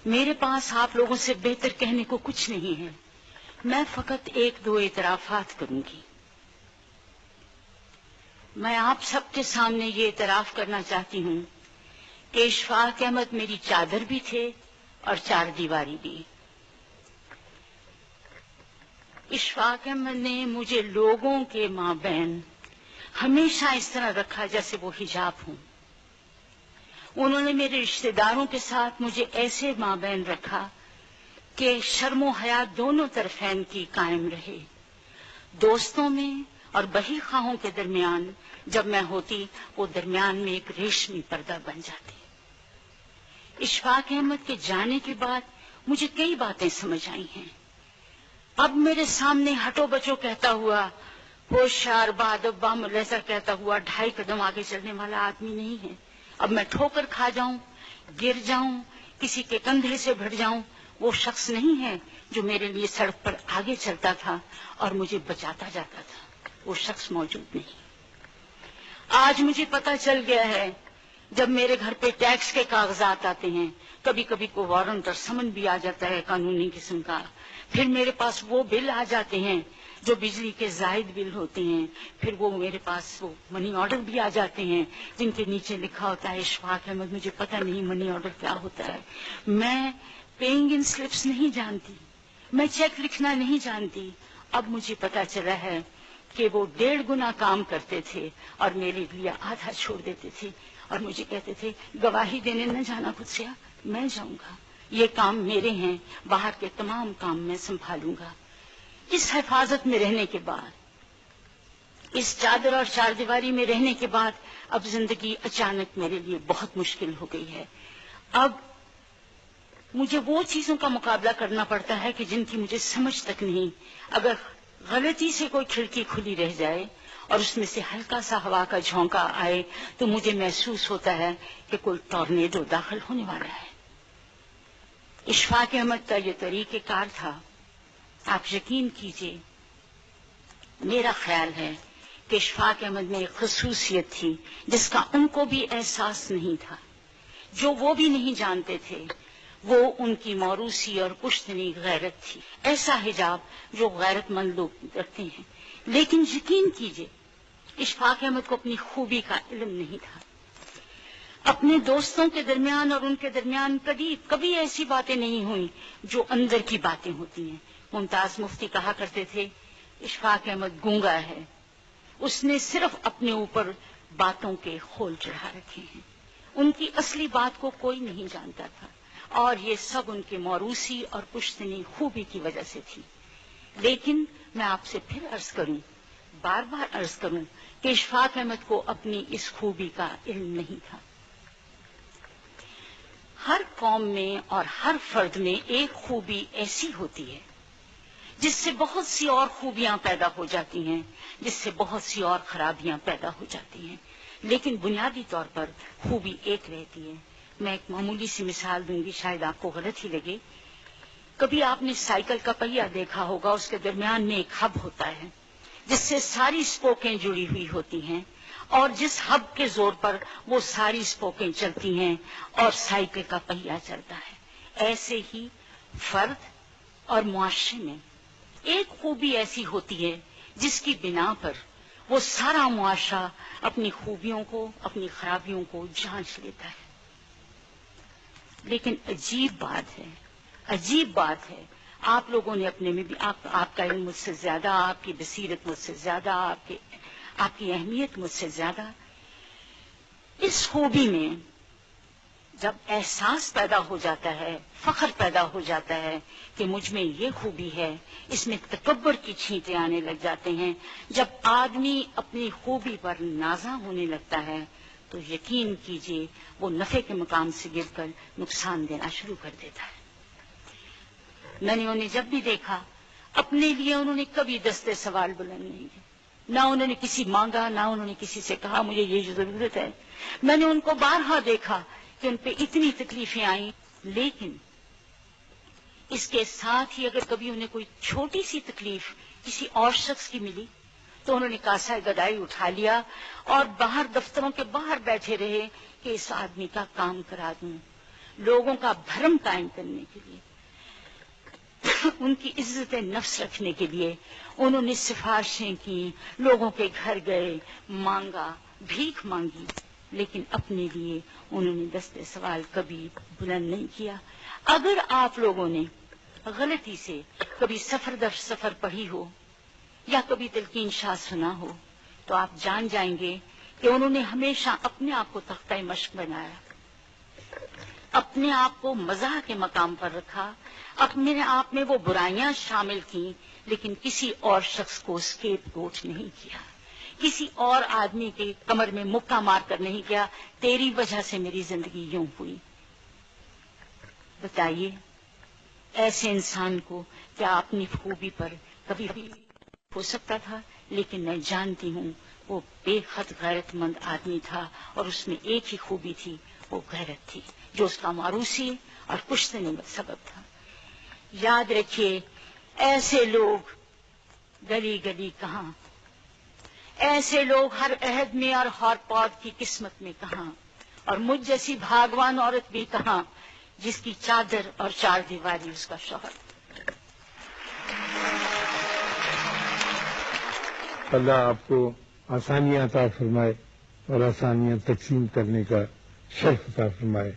میرے پاس آپ لوگوں سے بہتر کہنے کو کچھ نہیں ہے، میں فقط ایک دو اعترافات کروں گی۔ میں آپ سب کے سامنے یہ اعتراف کرنا چاہتی ہوں کہ اشفاق احمد میری چادر بھی تھے اور چار دیواری بھی۔ اشفاق احمد نے مجھے لوگوں کے مابین ہمیشہ اس طرح رکھا جیسے وہ حجاب ہوں۔ انہوں نے میرے رشتہ داروں کے ساتھ مجھے ایسے مابین رکھا کہ شرم و حیا دونوں طرفین کی قائم رہے۔ دوستوں میں اور بہی خواہوں کے درمیان جب میں ہوتی، وہ درمیان میں ایک ریشمی پردہ بن جاتی۔ اشفاق احمد کے جانے کے بعد مجھے کئی باتیں سمجھ آئی ہیں۔ اب میرے سامنے ہٹو بچو کہتا ہوا، ہوشیار بادب بام ایسا کہتا ہوا 2.5 قدم آگے چلنے والا آدمی نہیں ہے۔ اب میں ٹھوکر کھا جاؤں، گر جاؤں، کسی کے کندھے سے بھٹ جاؤں، وہ شخص نہیں ہے جو میرے لیے سڑک پر آگے چلتا تھا اور مجھے بچاتا جاتا تھا۔ وہ شخص موجود نہیں۔ آج مجھے پتا چل گیا ہے، جب میرے گھر پہ ٹیکس کے کاغذات آتے ہیں، کبھی کبھی کو وارنٹ اور سمن بھی آ جاتا ہے قانونی قسم کا، پھر میرے پاس وہ بل آ جاتے ہیں جو بجلی کے زائد بل ہوتے ہیں، پھر وہ میرے پاس وہ منی آرڈر بھی آ جاتے ہیں جن کے نیچے لکھا ہوتا ہے اشفاق احمد۔ مجھے پتہ نہیں منی آرڈر کیا ہوتا ہے، میں پیئنگ ان سلپس نہیں جانتی، میں چیک لکھنا نہیں جانتی۔ اب مجھے پتا چلا ہے کہ وہ 1.5 گنا کام کرتے تھے اور میرے لیے آدھا چھوڑ دیتے تھے اور مجھے کہتے تھے گواہی دینے نہ جانا خود سے، میں جاؤں گا، یہ کام میرے ہیں، باہر کے تمام کام میں سنبھالوں گا۔ اس حفاظت میں رہنے کے بعد، اس چادر اور چار دیواری میں رہنے کے بعد اب زندگی اچانک میرے لیے بہت مشکل ہو گئی ہے۔ اب مجھے وہ چیزوں کا مقابلہ کرنا پڑتا ہے کہ جن کی مجھے سمجھ تک نہیں۔ اگر غلطی سے کوئی کھڑکی کھلی رہ جائے اور اس میں سے ہلکا سا ہوا کا جھونکا آئے تو مجھے محسوس ہوتا ہے کہ کوئی ٹورنیڈو داخل ہونے والا ہے۔ اشفاق احمد کا یہ طریقہ کار تھا۔ آپ یقین کیجئے، میرا خیال ہے کہ اشفاق احمد میں ایک خصوصیت تھی جس کا ان کو بھی احساس نہیں تھا، جو وہ بھی نہیں جانتے تھے، وہ ان کی موروثی اور پشتنی غیرت تھی، ایسا حجاب جو غیرت مند لوگ رکھتے ہیں۔ لیکن یقین کیجئے، اشفاق احمد کو اپنی خوبی کا علم نہیں تھا۔ اپنے دوستوں کے درمیان اور ان کے درمیان کبھی ایسی باتیں نہیں ہوئی جو اندر کی باتیں ہوتی ہیں۔ ممتاز مفتی کہا کرتے تھے، اشفاق احمد گونگا ہے، اس نے صرف اپنے اوپر باتوں کے خول چڑھا رکھے ہیں، ان کی اصلی بات کو کوئی نہیں جانتا تھا، اور یہ سب ان کے موروثی اور پشتنی خوبی کی وجہ سے تھی۔ لیکن میں آپ سے پھر عرض کروں، بار بار عرض کروں کہ اشفاق احمد کو اپنی اس خوبی کا علم نہیں تھا۔ ہر قوم میں اور ہر فرد میں ایک خوبی ایسی ہوتی ہے جس سے بہت سی اور خوبیاں پیدا ہو جاتی ہیں، جس سے بہت سی اور خرابیاں پیدا ہو جاتی ہیں، لیکن بنیادی طور پر خوبی ایک رہتی ہے۔ میں ایک معمولی سی مثال دوں گی، شاید آپ کو غلط ہی لگے۔ کبھی آپ نے سائیکل کا پہیہ دیکھا ہوگا، اس کے درمیان میں ایک ہب ہوتا ہے جس سے ساری اسپوکیں جڑی ہوئی ہوتی ہیں، اور جس ہب کے زور پر وہ ساری اسپوکیں چلتی ہیں اور سائیکل کا پہیہ چلتا ہے۔ ایسے ہی فرد اور معاشرے میں ایک خوبی ایسی ہوتی ہے جس کی بنا پر وہ سارا معاشرہ اپنی خوبیوں کو، اپنی خرابیوں کو جانچ لیتا ہے۔ لیکن عجیب بات ہے، آپ لوگوں نے اپنے میں بھی، آپ کا علم مجھ سے زیادہ، آپ کی بصیرت مجھ سے زیادہ، آپ کی اہمیت مجھ سے زیادہ، اس خوبی میں جب احساس پیدا ہو جاتا ہے، فخر پیدا ہو جاتا ہے کہ مجھ میں یہ خوبی ہے، اس میں تکبر کی چھینٹیں آنے لگ جاتے ہیں۔ جب آدمی اپنی خوبی پر نازاں ہونے لگتا ہے تو یقین کیجئے وہ نفع کے مقام سے گر کر نقصان دینا شروع کر دیتا ہے۔ میں نے انہیں جب بھی دیکھا، اپنے لیے انہوں نے کبھی دستے سوال بلند نہیں کیے، نہ انہوں نے کسی مانگا، نہ انہوں نے کسی سے کہا مجھے یہ ضرورت ہے۔ میں نے ان کو بارہا دیکھا کہ ان پہ اتنی تکلیفیں آئیں، لیکن اس کے ساتھ ہی اگر کبھی انہیں کوئی چھوٹی سی تکلیف کسی اور شخص کی ملی تو انہوں نے کاسہ گدائی اٹھا لیا اور باہر دفتروں کے باہر بیٹھے رہے کہ اس آدمی کا کام کرا دوں۔ لوگوں کا بھرم قائم کرنے کے لیے، ان کی عزت نفس رکھنے کے لیے انہوں نے سفارشیں کی، لوگوں کے گھر گئے، مانگا، بھیک مانگی، لیکن اپنے لیے انہوں نے دستے سوال کبھی بلند نہیں کیا۔ اگر آپ لوگوں نے غلطی سے کبھی سفر در سفر پڑھی ہو یا کبھی تلقین شاہ سنا ہو تو آپ جان جائیں گے کہ انہوں نے ہمیشہ اپنے آپ کو تختہ مشق بنایا، اپنے آپ کو مزاح کے مقام پر رکھا، اپنے آپ میں وہ برائیاں شامل کی، لیکن کسی اور شخص کو اسکیپ گوٹ نہیں کیا، کسی اور آدمی کے کمر میں مکہ مار کر نہیں کیا تیری وجہ سے میری زندگی یوں ہوئی۔ بتائیے ایسے انسان کو کیا اپنی خوبی پر کبھی ہو سکتا تھا؟ لیکن میں جانتی ہوں وہ بے حد غیرت مند آدمی تھا، اور اس میں ایک ہی خوبی تھی، وہ غیرت تھی، جو اس کا ماروثی اور کشتنے کا سبب تھا۔ یاد رکھیے ایسے لوگ گلی گلی کہاں، ایسے لوگ ہر عہد میں اور ہر پود کی قسمت میں کہاں، اور مجھ جیسی بھاگوان عورت بھی کہاں جس کی چادر اور چار دیواری اس کا شوہر۔ اللہ آپ کو آسانیاں عطا فرمائے اور آسانیاں تقسیم کرنے کا شرف عطا فرمائے۔